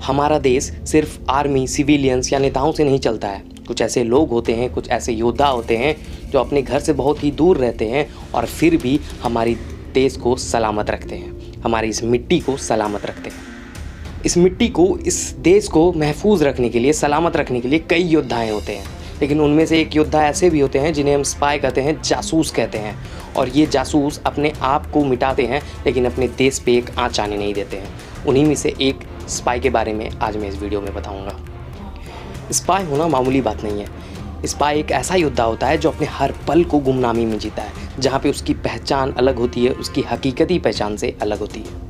हमारा देश सिर्फ आर्मी, सिविलियंस या नेताओं से नहीं चलता है। कुछ ऐसे लोग होते हैं, कुछ ऐसे योद्धा होते हैं जो अपने घर से बहुत ही दूर रहते हैं और फिर भी हमारी देश को सलामत रखते हैं, हमारी इस मिट्टी को सलामत रखते हैं। इस मिट्टी को, इस देश को महफूज रखने के लिए, सलामत रखने के लिए कई योद्धाएँ होते हैं, लेकिन उनमें से एक योद्धा ऐसे भी होते हैं जिन्हें हम स्पाई कहते हैं, जासूस कहते हैं। और ये जासूस अपने आप को मिटाते हैं लेकिन अपने देश पे एक आँच आने नहीं देते हैं। उन्हीं में से एक स्पाई के बारे में आज मैं इस वीडियो में बताऊंगा। स्पाई होना मामूली बात नहीं है। स्पाई एक ऐसा योद्धा होता है जो अपने हर पल को गुमनामी में जीता है, जहाँ पे उसकी पहचान अलग होती है, उसकी हकीकती पहचान से अलग होती है।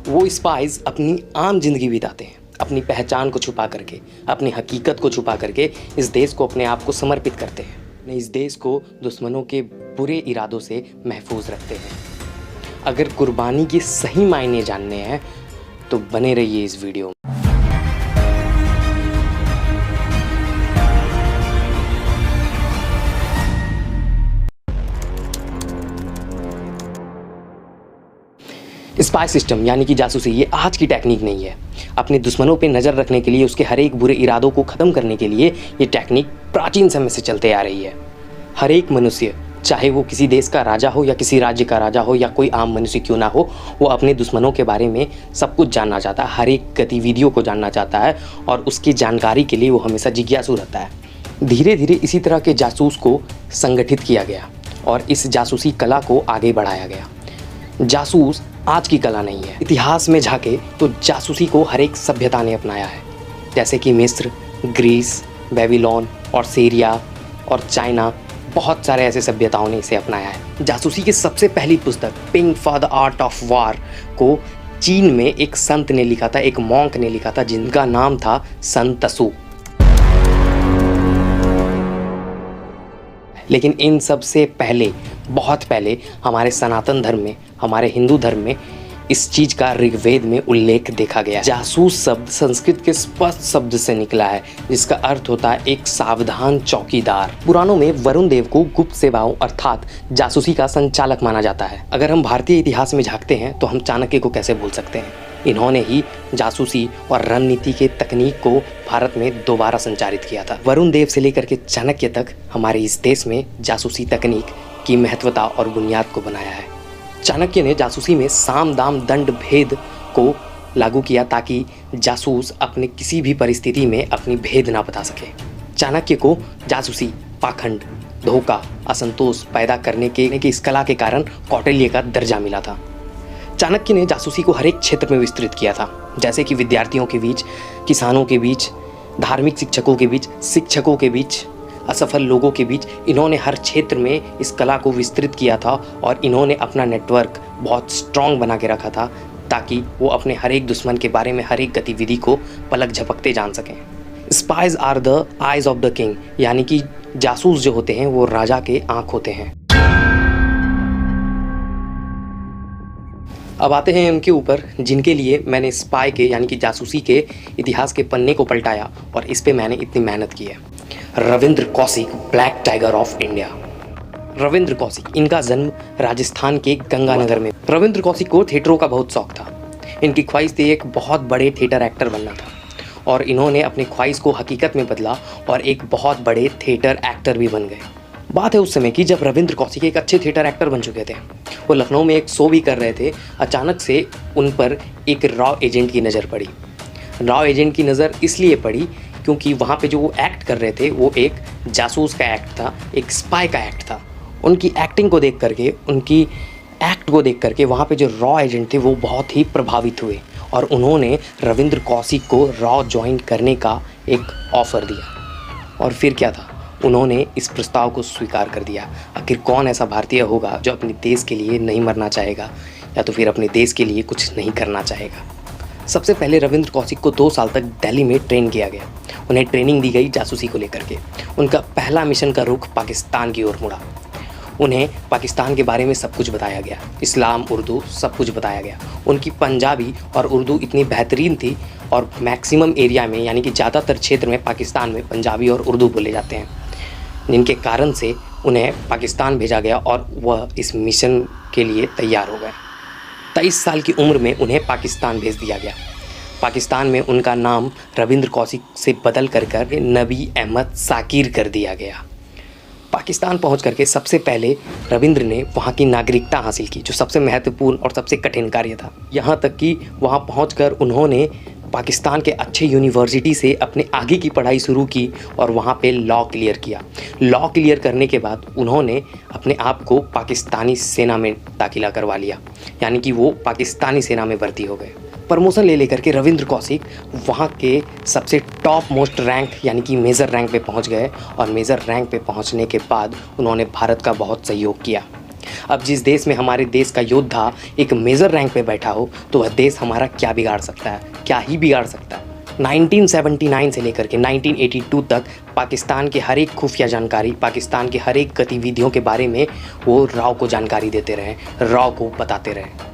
वो स्पाइज अपनी आम जिंदगी बिताते हैं, अपनी पहचान को छुपा करके, अपनी हकीकत को छुपा करके इस देश को, अपने आप को समर्पित करते हैं, इस देश को दुश्मनों के बुरे इरादों से महफूज रखते हैं। अगर कुर्बानी के सही मायने जानने हैं तो बने रहिए इस वीडियो में। स्पाई सिस्टम यानी कि जासूसी, ये आज की टेक्निक नहीं है। अपने दुश्मनों पे नज़र रखने के लिए, उसके हर एक बुरे इरादों को ख़त्म करने के लिए ये टेक्निक प्राचीन समय से चलते आ रही है। हर एक मनुष्य, चाहे वो किसी देश का राजा हो या किसी राज्य का राजा हो या कोई आम मनुष्य क्यों ना हो, वो अपने दुश्मनों के बारे में सब कुछ जानना चाहता है, हर एक गतिविधियों को जानना चाहता है और उसकी जानकारी के लिए वो हमेशा जिज्ञासु रहता है। धीरे धीरे इसी तरह के जासूस को संगठित किया गया और इस जासूसी कला को आगे बढ़ाया गया। जासूस आज की कला नहीं है। इतिहास में झांके तो जासूसी को हर एक सभ्यता ने अपनाया है, जैसे कि मिस्र, ग्रीस, बेबीलोन और सीरिया और चाइना, बहुत सारे ऐसे सभ्यताओं ने इसे अपनाया है। जासूसी की सबसे पहली पुस्तक ping for the art of war को चीन में एक संत ने लिखा था, एक मॉन्क ने लिखा था, जिनका नाम था सन त्सू। लेकिन इन सब से पहले, बहुत पहले हमारे सनातन धर्म में, हमारे हिंदू धर्म में इस चीज का ऋग्वेद में उल्लेख देखा गया। जासूस शब्द संस्कृत के स्पष्ट शब्द से निकला है, जिसका अर्थ होता है एक सावधान चौकीदार। पुराणों में वरुण देव को गुप्त सेवाओं अर्थात जासूसी का संचालक माना जाता है। अगर हम भारतीय इतिहास में झांकते हैं तो हम चाणक्य को कैसे भूल सकते हैं। इन्होंने ही जासूसी और रणनीति के तकनीक को भारत में दोबारा संचारित किया था। वरुण देव से लेकर के चाणक्य तक हमारे इस देश में जासूसी तकनीक की महत्वता और बुनियाद को बनाया है। चाणक्य ने जासूसी में साम दाम दंड भेद को लागू किया ताकि जासूस अपने किसी भी परिस्थिति में अपनी भेद ना बता सके। चाणक्य को जासूसी, पाखंड, धोखा, असंतोष पैदा करने के इस कला के कारण कौटिल्य का दर्जा मिला था। चाणक्य ने जासूसी को हर एक क्षेत्र में विस्तृत किया था, जैसे कि विद्यार्थियों के बीच, किसानों के बीच, धार्मिक शिक्षकों के बीच, शिक्षकों के बीच, असफल लोगों के बीच। इन्होंने हर क्षेत्र में इस कला को विस्तृत किया था और इन्होंने अपना नेटवर्क बहुत स्ट्रॉन्ग बना के रखा था ताकि वो अपने हर एक दुश्मन के बारे में, हर एक गतिविधि को पलक झपकते जान सकें। Spies are the eyes of the king, यानी कि जासूस जो होते हैं वो राजा के आँख होते हैं। अब आते हैं उनके ऊपर जिनके लिए मैंने स्पाई के यानी कि जासूसी के इतिहास के पन्ने को पलटाया और इस पे मैंने इतनी मेहनत की है। Ravindra Kaushik, black tiger of India. Ravindra Kaushik, इनका जन्म राजस्थान के गंगानगर में। रविंद्र कौशिक को थिएटरों का बहुत शौक था। इनकी ख्वाहिश थी एक बहुत बड़े थिएटर एक्टर बनना था और इन्होंने अपनी ख्वाहिश को हकीकत में बदला और एक बहुत बड़े थिएटर एक्टर भी बन गए। बात है उस समय की जब रविंद्र कौशिक एक अच्छे थिएटर एक्टर बन चुके थे। वो लखनऊ में एक शो भी कर रहे थे। अचानक से उन पर एक रॉ एजेंट की नज़र पड़ी। रॉ एजेंट की नज़र इसलिए पड़ी क्योंकि वहाँ पे जो वो एक्ट कर रहे थे वो एक जासूस का एक्ट था, एक स्पाई का एक्ट था। उनकी एक्टिंग को देख करके, उनकी एक्ट को देख करके वहाँ पे जो रॉ एजेंट थे वो बहुत ही प्रभावित हुए और उन्होंने रविंद्र कौशिक को रॉ ज्वाइन करने का एक ऑफ़र दिया। और फिर क्या था, उन्होंने इस प्रस्ताव को स्वीकार कर दिया। आखिर कौन ऐसा भारतीय होगा जो अपने देश के लिए नहीं मरना चाहेगा या तो फिर अपने देश के लिए कुछ नहीं करना चाहेगा। सबसे पहले रविंद्र कौशिक को 2 साल तक दिल्ली में ट्रेन किया गया। उन्हें ट्रेनिंग दी गई जासूसी को लेकर के। उनका पहला मिशन का रुख पाकिस्तान की ओर मुड़ा। उन्हें पाकिस्तान के बारे में सब कुछ बताया गया, इस्लाम, उर्दू, सब कुछ बताया गया। उनकी पंजाबी और उर्दू इतनी बेहतरीन थी और मैक्सिमम एरिया में यानी कि ज़्यादातर क्षेत्र में पाकिस्तान में पंजाबी और उर्दू बोले जाते हैं, जिनके कारण से उन्हें पाकिस्तान भेजा गया और वह इस मिशन के लिए तैयार हो गए। 23 साल की उम्र में उन्हें पाकिस्तान भेज दिया गया। पाकिस्तान में उनका नाम रविंद्र कौशिक से बदल कर नबी अहमद साकिर कर दिया गया। पाकिस्तान पहुंच करके सबसे पहले रविंद्र ने वहां की नागरिकता हासिल की, जो सबसे महत्वपूर्ण और सबसे कठिन कार्य था। यहां तक कि वहां पहुंचकर उन्होंने पाकिस्तान के अच्छे यूनिवर्सिटी से अपने आगे की पढ़ाई शुरू की और वहां पे लॉ क्लियर किया। लॉ क्लियर करने के बाद उन्होंने अपने आप को पाकिस्तानी सेना में दाखिला करवा लिया, यानी कि वो पाकिस्तानी सेना में भर्ती हो गए। प्रमोशन ले लेकर के रविंद्र कौशिक वहाँ के सबसे टॉप मोस्ट रैंक यानी कि मेजर रैंक पे पहुँच गए और मेजर रैंक पे पहुँचने के बाद उन्होंने भारत का बहुत सहयोग किया। अब जिस देश में हमारे देश का योद्धा एक मेजर रैंक पे बैठा हो तो वह देश हमारा क्या बिगाड़ सकता है, क्या ही बिगाड़ सकता है। 1979 से लेकर के 1982 तक पाकिस्तान के हर एक खुफिया जानकारी, पाकिस्तान के हर एक गतिविधियों के बारे में वो राव को जानकारी देते रहे, राव को बताते रहे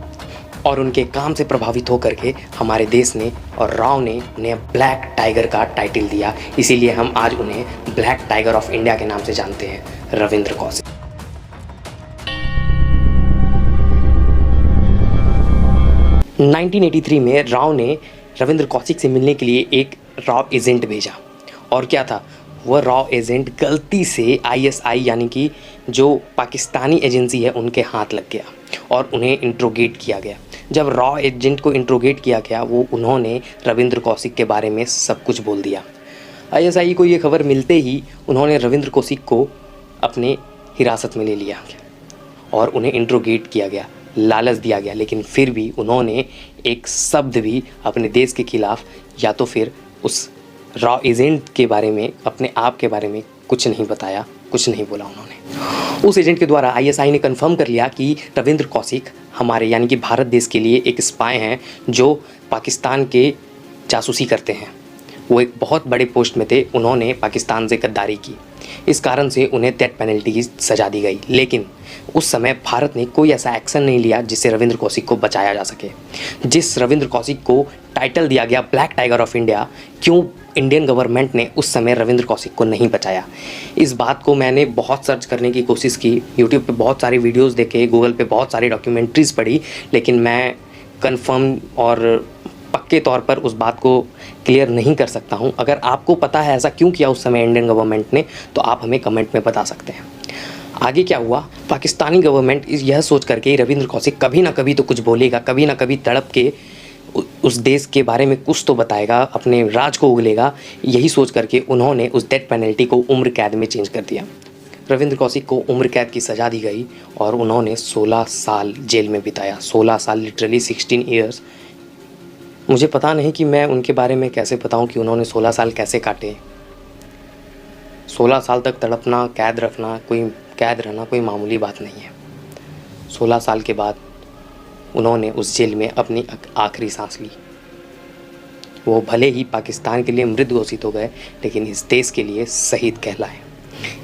और उनके काम से प्रभावित होकर के हमारे देश ने और राव ने उन्हें ब्लैक टाइगर का टाइटल दिया। इसीलिए हम आज उन्हें ब्लैक टाइगर ऑफ इंडिया के नाम से जानते हैं, रविंद्र कौशिक। – 1983 में राव ने रविंद्र कौशिक से मिलने के लिए एक राव एजेंट भेजा और क्या था, वह राव एजेंट गलती से ISI यानी कि जो पाकिस्तानी एजेंसी है उनके हाथ लग गया और उन्हें इंट्रोगेट किया गया। जब राव एजेंट को इंट्रोगेट किया गया उन्होंने रविंद्र कौशिक के बारे में सब कुछ बोल दिया। ISI को ये खबर मिलते ही उन्होंने रविंद्र कौशिक को अपने हिरासत में ले लिया और उन्हें इंट्रोगेट किया गया, लालच दिया गया, लेकिन फिर भी उन्होंने एक शब्द भी अपने देश के खिलाफ या तो फिर उस राव एजेंट के बारे में, अपने आप के बारे में कुछ नहीं बताया, कुछ नहीं बोला उन्होंने। उस एजेंट के द्वारा ISI ने कंफर्म कर लिया कि रविंद्र कौशिक हमारे यानी कि भारत देश के लिए एक स्पाई हैं जो पाकिस्तान के जासूसी करते हैं। वो एक बहुत बड़े पोस्ट में थे, उन्होंने पाकिस्तान से गद्दारी की, इस कारण से उन्हें डेथ पेनल्टी की सज़ा दी गई। लेकिन उस समय भारत ने कोई ऐसा एक्शन नहीं लिया जिससे रविंद्र कौशिक को बचाया जा सके। जिस रविंद्र कौशिक को टाइटल दिया गया ब्लैक टाइगर ऑफ इंडिया, क्यों इंडियन गवर्नमेंट ने उस समय रविंद्र कौशिक को नहीं बचाया? इस बात को मैंने बहुत सर्च करने की कोशिश की, यूट्यूब पे बहुत सारे वीडियोस देखे, गूगल पे बहुत सारी डॉक्यूमेंट्रीज़ पढ़ी, लेकिन मैं कंफर्म और पक्के तौर पर उस बात को क्लियर नहीं कर सकता हूं। अगर आपको पता है ऐसा क्यों किया उस समय इंडियन गवर्नमेंट ने, तो आप हमें कमेंट में बता सकते हैं। आगे क्या हुआ, पाकिस्तानी गवर्नमेंट यह सोच करके रविंद्र कौशिक कभी ना कभी तो कुछ बोलेगा, कभी ना कभी तड़प के उस देश के बारे में कुछ तो बताएगा, अपने राज को उगलेगा, यही सोच करके उन्होंने उस डेथ पेनल्टी को उम्र कैद में चेंज कर दिया। रविंद्र कौशिक को उम्र कैद की सज़ा दी गई और उन्होंने 16 साल जेल में बिताया। 16 साल, लिटरली 16 ईयर्स। मुझे पता नहीं कि मैं उनके बारे में कैसे बताऊं कि उन्होंने 16 साल कैसे काटे। 16 साल तक तड़पना, कैद रहना कोई मामूली बात नहीं है। 16 साल के बाद उन्होंने उस जेल में अपनी आखिरी सांस ली। वो भले ही पाकिस्तान के लिए मृत घोषित हो गए, लेकिन इस देश के लिए शहीद कहलाए।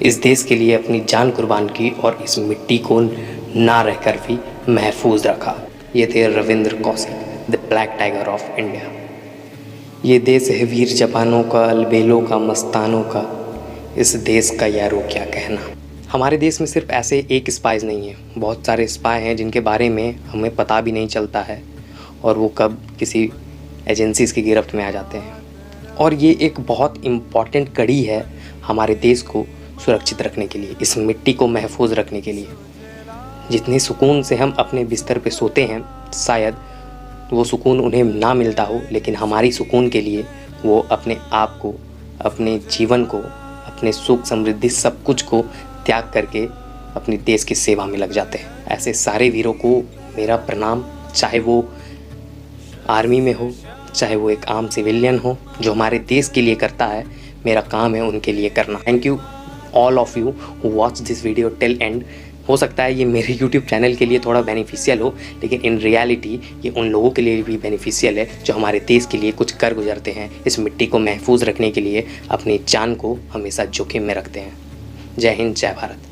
इस देश के लिए अपनी जान कुर्बान की और इस मिट्टी को ना रहकर भी महफूज रखा। ये थे Ravindra Kaushik, the black tiger of India. ये देश है वीर जवानों का, अलबेलों का, मस्तानों का, इस देश का यारो क्या कहना। हमारे देश में सिर्फ ऐसे एक स्पाइज नहीं है, बहुत सारे स्पाई हैं जिनके बारे में हमें पता भी नहीं चलता है और वो कब किसी एजेंसीज़ की गिरफ्त में आ जाते हैं। और ये एक बहुत इम्पॉर्टेंट कड़ी है हमारे देश को सुरक्षित रखने के लिए, इस मिट्टी को महफूज रखने के लिए। जितने सुकून से हम अपने बिस्तर पे सोते हैं, शायद वो सुकून उन्हें ना मिलता हो, लेकिन हमारी सुकून के लिए वो अपने आप को, अपने जीवन को, अपने सुख समृद्धि सब कुछ को त्याग करके अपने देश की सेवा में लग जाते हैं। ऐसे सारे वीरों को मेरा प्रणाम, चाहे वो आर्मी में हो, चाहे वो एक आम सिविलियन हो, जो हमारे देश के लिए करता है, मेरा काम है उनके लिए करना। Thank you all of you who watch this video till and. हो सकता है ये मेरे यूट्यूब चैनल के लिए थोड़ा बेनिफिशियल हो, लेकिन इन रियलिटी ये उन लोगों के लिए भी बेनिफिशियल है जो हमारे देश के लिए कुछ कर गुजरते हैं, इस मिट्टी को महफूज रखने के लिए अपनी जान को हमेशा जोखिम में रखते हैं। जय हिंद, जय भारत।